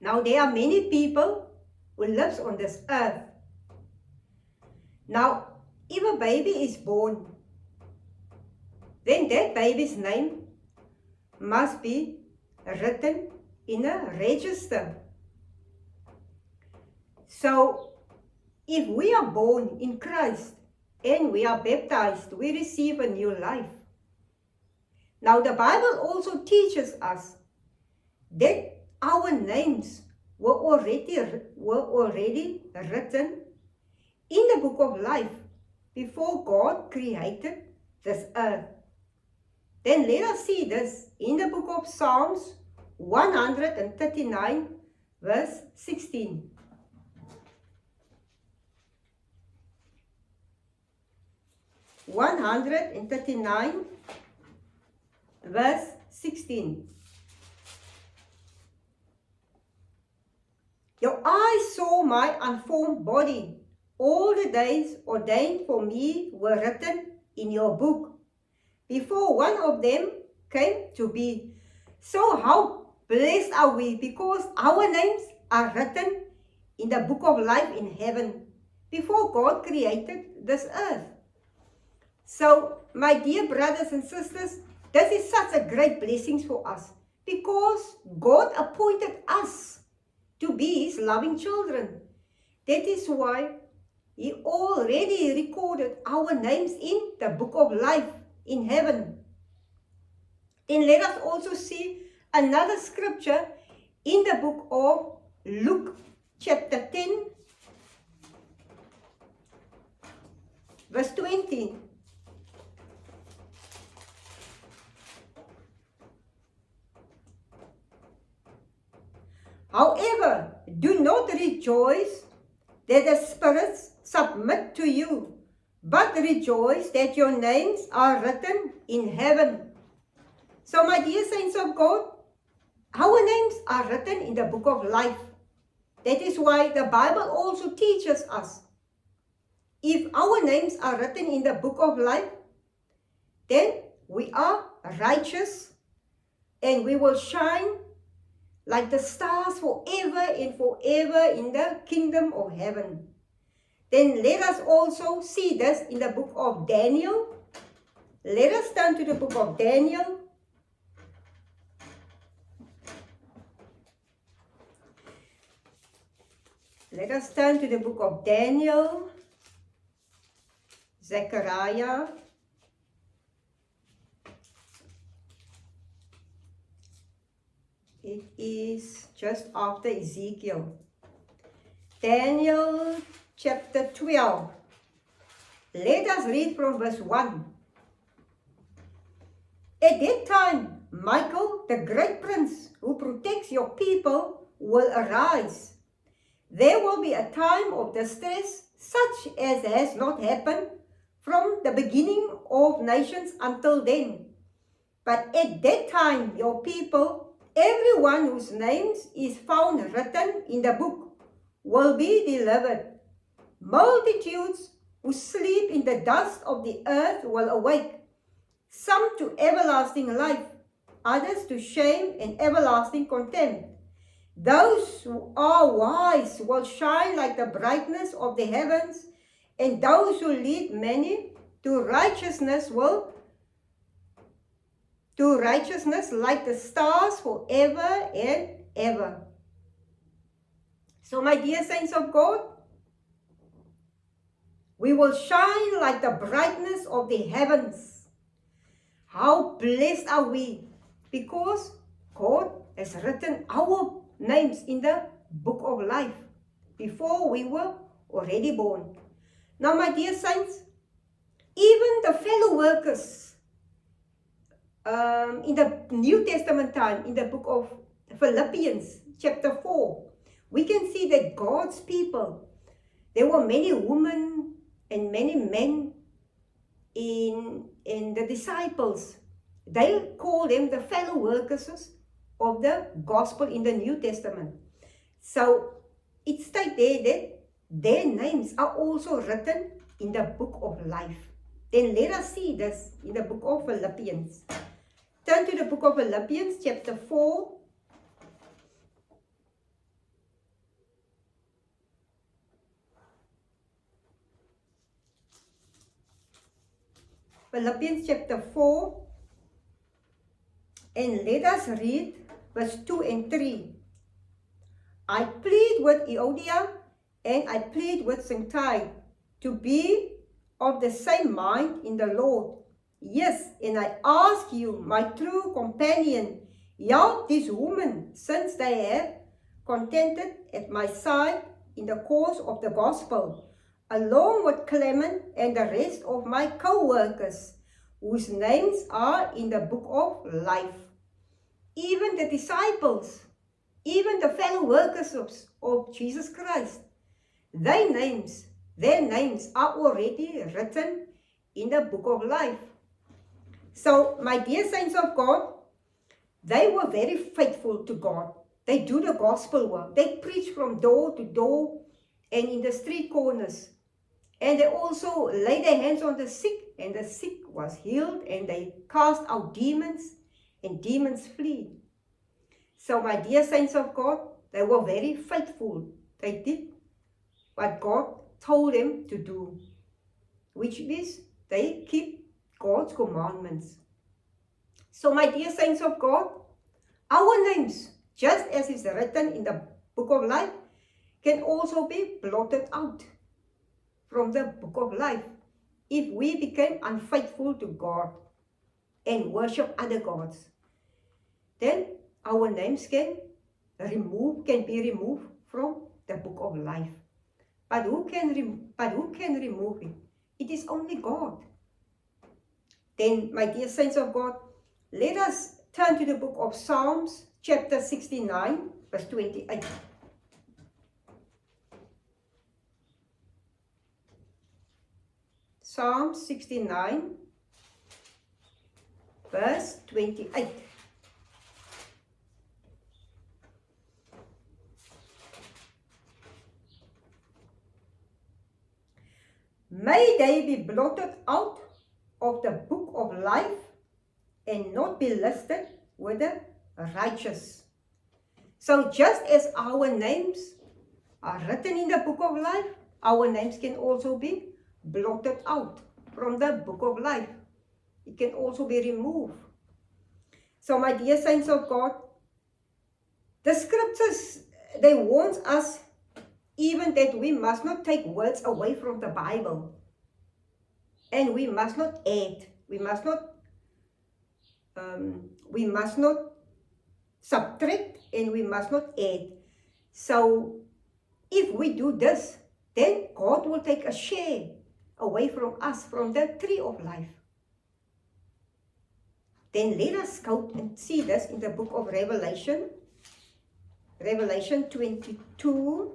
Now there are many people who lives on this earth. Now, if a baby is born, then that baby's name must be written in a register. So, if we are born in Christ and we are baptized, we receive a new life. Now, the Bible also teaches us that our names were already written in the book of life before God created this earth. Then let us see this in the book of Psalms 139 verse 16. Verse 16. Your eyes saw my unformed body. All the days ordained for me were written in your book, before one of them came to be. So how blessed are we, because our names are written in the book of life in heaven, before God created this earth. So, my dear brothers and sisters, this is such a great blessing for us, because God appointed us to be His loving children. That is why He already recorded our names in the book of life in heaven. Then let us also see another scripture in the book of Luke chapter 10 verse 20. However, do not rejoice that the spirits submit to you, but rejoice that your names are written in heaven. So, my dear saints of God, our names are written in the book of life. That is why the Bible also teaches us, if our names are written in the book of life, then we are righteous and we will shine like the stars forever and forever in the kingdom of heaven. Then let us also see this in the book of Daniel. Let us turn to the book of Daniel. Let us turn to the book of Daniel, Zechariah, it is just after Ezekiel. Daniel chapter 12. Let us read from verse 1. At that time, Michael, the great prince who protects your people, will arise. There will be a time of distress such as has not happened from the beginning of nations until then. But at that time, your people, everyone whose names is found written in the book, will be delivered. Multitudes who sleep in the dust of the earth will awake, some to everlasting life, others to shame and everlasting contempt. Those who are wise will shine like the brightness of the heavens, and those who lead many to righteousness like the stars forever and ever. So, my dear saints of God, we will shine like the brightness of the heavens. How blessed are we, because God has written our names in the book of life before we were already born. Now, my dear saints, even the fellow workers in the New Testament time, in the book of Philippians chapter 4, we can see that God's people, there were many women and many men in the disciples. They call them the fellow workers of the gospel in the New Testament. So it states there that their names are also written in the book of life. Then let us see this in the book of Philippians. Turn to the book of Philippians chapter 4. Philippians chapter 4, and let us read verse 2 and 3. I plead with Euodia and I plead with Syntyche to be of the same mind in the Lord. Yes, and I ask you, my true companion, help these women, since they have contended at my side in the cause of the gospel, along with Clement and the rest of my co-workers, whose names are in the book of life. Even the disciples, even the fellow workers of Jesus Christ, their names are already written in the book of life. So, my dear saints of God, they were very faithful to God. They do the gospel work. They preach from door to door and in the street corners. And they also lay their hands on the sick, and the sick was healed, and they cast out demons, and demons flee. So, my dear saints of God, they were very faithful. They did what God told them to do, which is they keep God's commandments. So, my dear saints of God, our names, just as is written in the book of life, can also be blotted out from the book of life if we became unfaithful to God and worship other gods. Then our names can be removed from the book of life. But who can remove it? It is only God. Then, my dear saints of God, let us turn to the book of Psalms, chapter 69, verse 28. Psalm 69, verse 28. May they be blotted out of the book of life and not be listed with the righteous. So just as our names are written in the book of life, our names can also be blotted out from the book of life. It can also be removed. So, my dear saints of God, the scriptures, they warn us even that we must not take words away from the Bible. And we must not add. We must not subtract, and we must not add. So, if we do this, then God will take a share away from us, from the tree of life. Then let us go and see this in the book of Revelation. Revelation 22,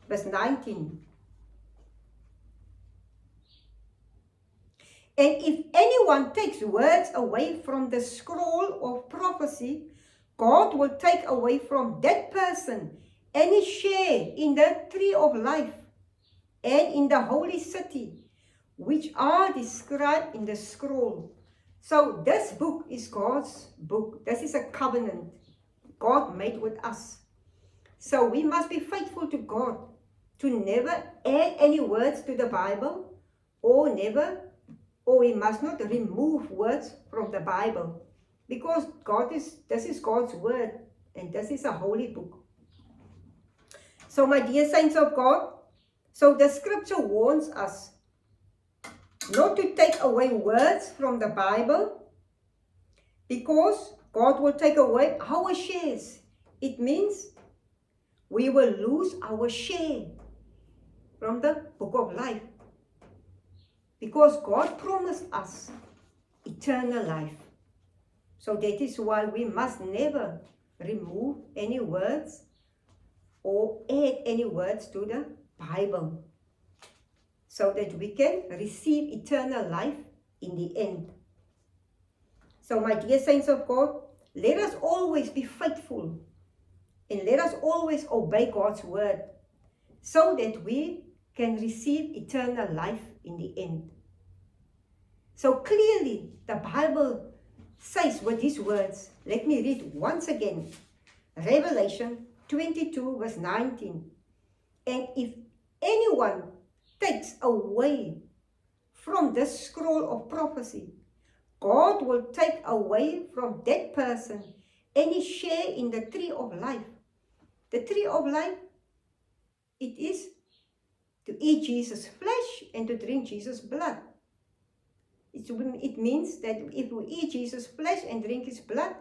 verse 19. And if anyone takes words away from the scroll of prophecy, God will take away from that person any share in the tree of life and in the holy city, which are described in the scroll. So this book is God's book. This is a covenant God made with us. So we must be faithful to God, to never add any words to the Bible, or we must not remove words from the Bible, because this is God's word, and this is a holy book. So, my dear saints of God, so the scripture warns us not to take away words from the Bible, because God will take away our shares. It means we will lose our share from the book of life, because God promised us eternal life. So that is why we must never remove any words or add any words to the Bible, so that we can receive eternal life in the end. So, my dear saints of God, let us always be faithful, and let us always obey God's word, so that we can receive eternal life in the end. So clearly, the Bible says with these words, let me read once again, Revelation 22, verse 19. And if anyone takes away from this scroll of prophecy, God will take away from that person any share in the tree of life. The tree of life, it is to eat Jesus' flesh and to drink Jesus' blood. It means that if we eat Jesus' flesh and drink his blood,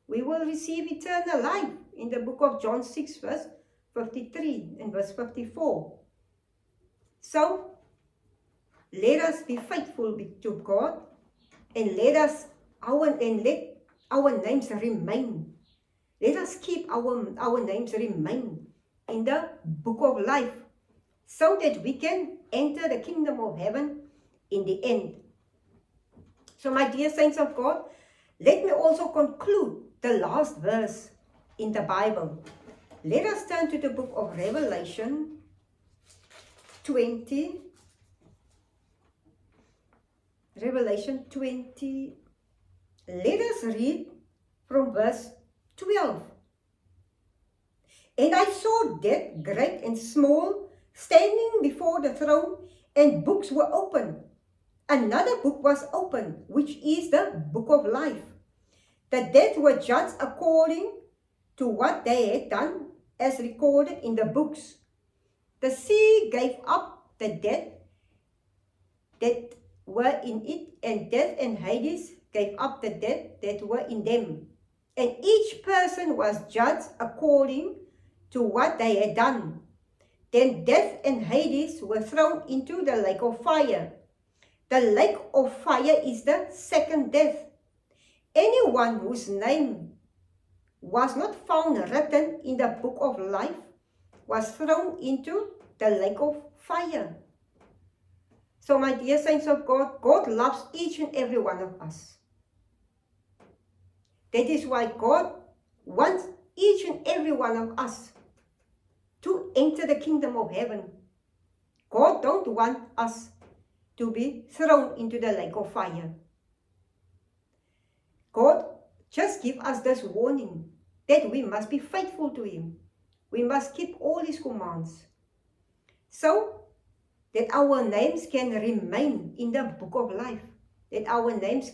we will receive eternal life in the book of John 6, verse 53 and verse 54. So, let us be faithful to God and let our names remain. Let us keep our names remain in the book of life so that we can enter the kingdom of heaven in the end. So my dear saints of God, let me also conclude the last verse in the Bible. Let us turn to the book of Revelation 20. Revelation 20. Let us read from verse 12. And I saw dead, great and small, standing before the throne, and books were opened. Another book was opened, which is the book of life. The dead were judged according to what they had done, as recorded in the books. The sea gave up the dead that were in it, and death and Hades gave up the dead that were in them. And each person was judged according to what they had done. Then death and Hades were thrown into the lake of fire. The lake of fire is the second death. Anyone whose name was not found written in the book of life was thrown into the lake of fire. So my dear saints of God, God loves each and every one of us. That is why God wants each and every one of us to enter the kingdom of heaven. God don't want us to be thrown into the lake of fire. God just give us this warning that we must be faithful to him. We must keep all his commands so that our names can remain in the book of life, that our names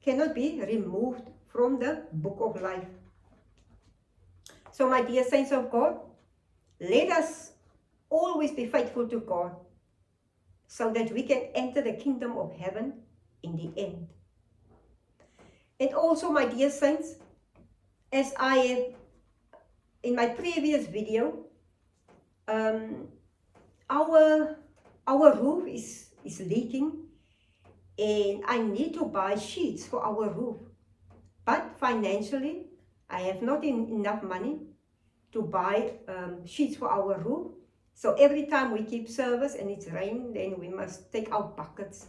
cannot be removed from the book of life. So my dear saints of God, let us always be faithful to God so that we can enter the kingdom of heaven in the end. And also, my dear saints, as I have in my previous video, our roof is leaking, and I need to buy sheets for our roof. But financially, I have not enough money to buy sheets for our roof. So every time we keep service and it's rain, then we must take out buckets.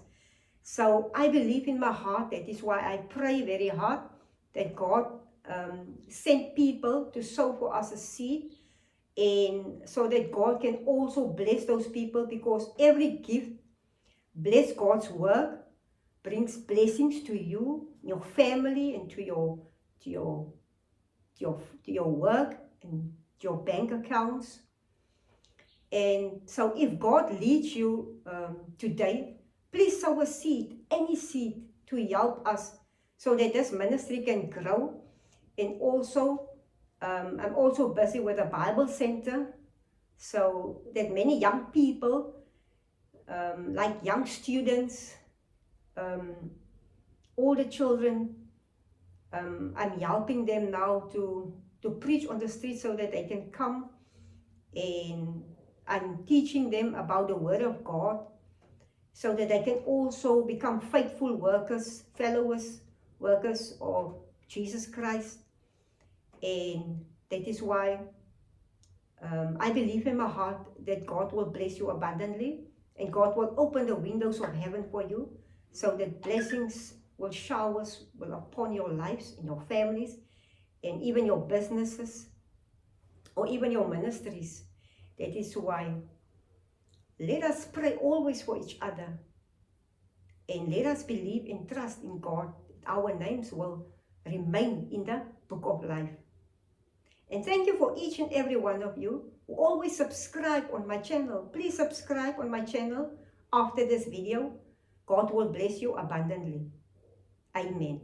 So I believe in my heart, that is why I pray very hard that God send people to sow for us a seed, and so that God can also bless those people, because every gift bless God's work, brings blessings to you, your family, and to your work and your bank accounts. And so if God leads you today, please sow a seed, any seed, to help us so that this ministry can grow. And also, I'm also busy with a Bible center, so that many young people, like young students, older children, I'm helping them now to preach on the street so that they can come, and I'm teaching them about the Word of God so that they can also become faithful workers, followers, workers of Jesus Christ. And that is why I believe in my heart that God will bless you abundantly, and God will open the windows of heaven for you so that blessings will showers will upon your lives and your families and even your businesses or even your ministries. That is why let us pray always for each other, and let us believe and trust in God that our names will remain in the book of life. And thank you for each and every one of you who always subscribe on my channel. Please subscribe on my channel, after this video. God will bless you abundantly. Amen.